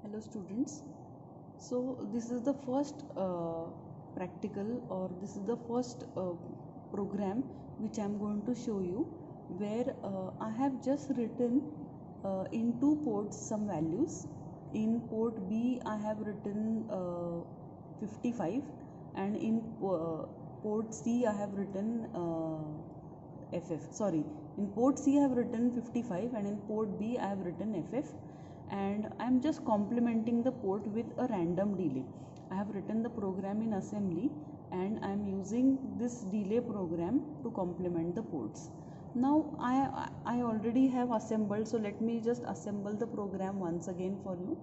Hello students. So this is the first practical, or this is the first program which I am going to show you, where I have just written in two ports some values. In port B I have written 55, and in port C I have written FF. Sorry, in port C I have written 55 and in port B I have written FF, and I am just complementing the port with a random delay. I have written the program in assembly and I am using this delay program to complement the ports. Now I already have assembled, so let me just assemble the program once again for you.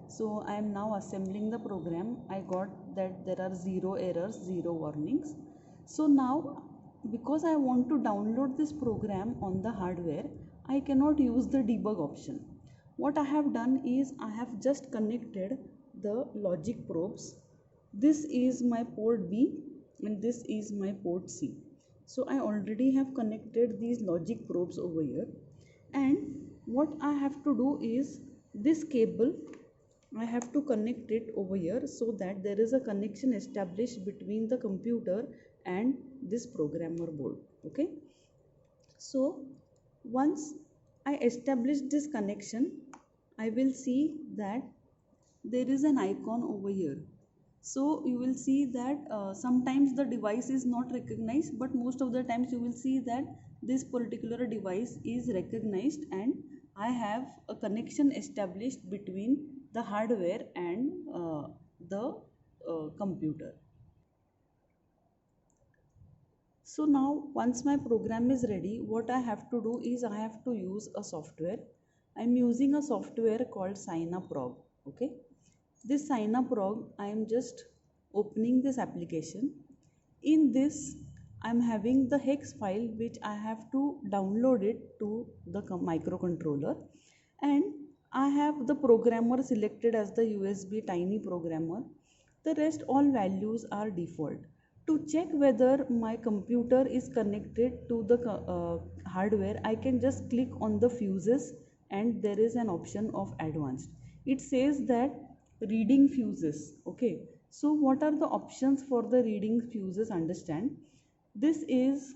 So I am now assembling the program. I got that there are 0 errors, 0 warnings. So now, because I want to download this program on the hardware, I cannot use the debug option. What I have done is I have just connected the logic probes. This is my port B and this is my port C. So I already have connected these logic probes over here, and what I have to do is this cable I have to connect it over here so that there is a connection established between the computer and this programmer board. Okay, so once I establish this connection, I will see that there is an icon over here. So you will see that sometimes the device is not recognized, but most of the times you will see that this particular device is recognized and I have a connection established between the hardware and the computer. So now once my program is ready, what I have to do is I have to use a software. I am using a software called SignUpRog. Okay, this SignUpRog, I am just opening this application. In this I am having the hex file which I have to download it to the microcontroller, and I have the programmer selected as the USB tiny programmer. The rest all values are default. To check whether my computer is connected to the hardware, I can just click on the fuses and there is an option of advanced. It says that reading fuses. Okay, so what are the options for the reading fuses? Understand, this is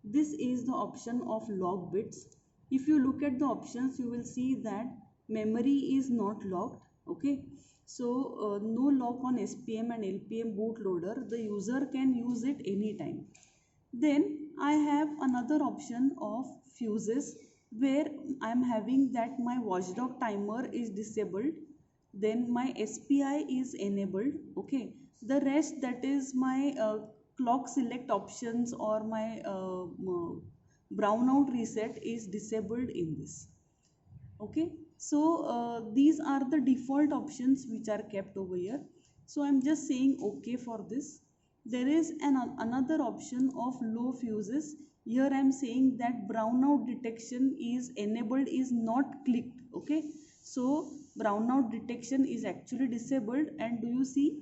the option of log bits. If you look at the options, you will see that memory is not locked. Okay, so no lock on SPM and LPM bootloader. The user can use it anytime. Then I have another option of fuses, where I am having that my watchdog timer is disabled, then my SPI is enabled. Okay, the rest, that is my clock select options or my brownout reset, is disabled in this. Okay, so these are the default options which are kept over here. So I'm just saying okay for this. There is another option of low fuses. Here I'm saying that brownout detection is enabled, is not clicked. Okay, so brownout detection is actually disabled. And do you see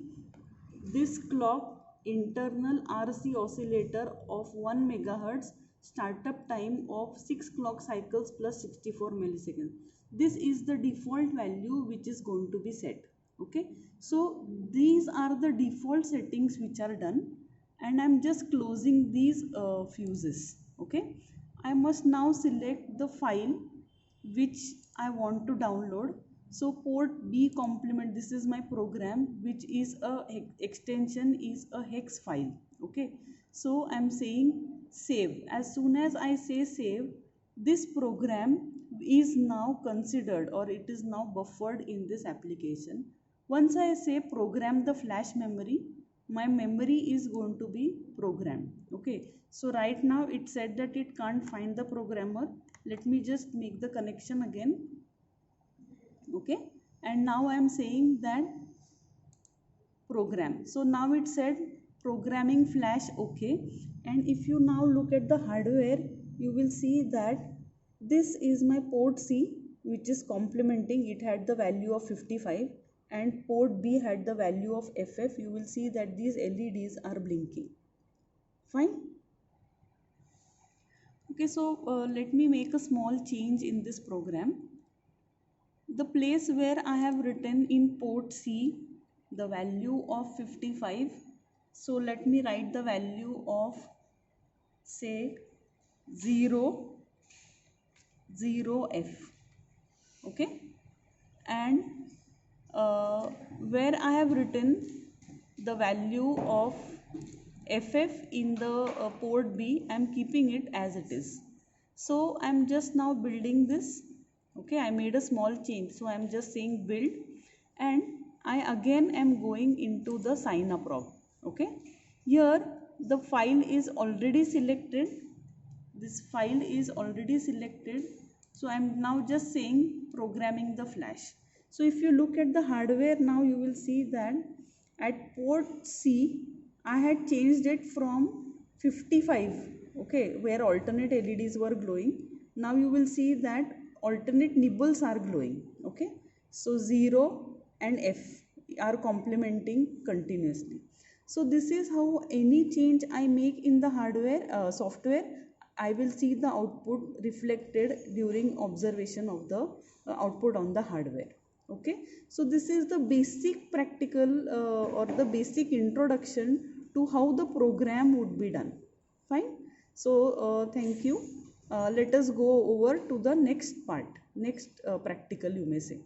this clock internal RC oscillator of 1 megahertz, startup time of 6 clock cycles plus 64 milliseconds. This is the default value which is going to be set. Okay, so these are the default settings which are done, and I'm just closing these fuses. Okay, I must now select the file which I want to download. So port B complement, this is my program, which is a extension is a hex file. Okay, so I'm saying save. As soon as I say save, this program is now considered, or it is now buffered in this application. Once I say program the flash memory, my memory is going to be programmed. Okay, so right now it said that it can't find the programmer. Let me just make the connection again. Okay, and now I am saying that program. So now it said programming flash. Okay, and if you now look at the hardware, you will see that this is my port C, which is complementing. It had the value of 55, and port B had the value of FF. You will see that these LEDs are blinking. Fine. Okay, so let me make a small change in this program. the place where I have written in port C the value of 55. So let me write the value of say 0 0F. Okay, and where I have written the value of FF in the port B, I am keeping it as it is. So I am just now building this. Okay, I made a small change, so I am just saying build, and I again am going into the sign up prog. Okay, here the file is already selected. This file is already selected, so I am now just saying programming the flash. So if you look at the hardware now, you will see that at port C I had changed it from 55, okay, where alternate LEDs were glowing. Now you will see that alternate nibbles are glowing. Okay, so 0 and F are complementing continuously. So this is how any change I make in the hardware software, I will see the output reflected during observation of the output on the hardware. Okay, so this is the basic practical or the basic introduction to how the program would be done. Fine. So thank you. Let us go over to the next part, next practical, you may say.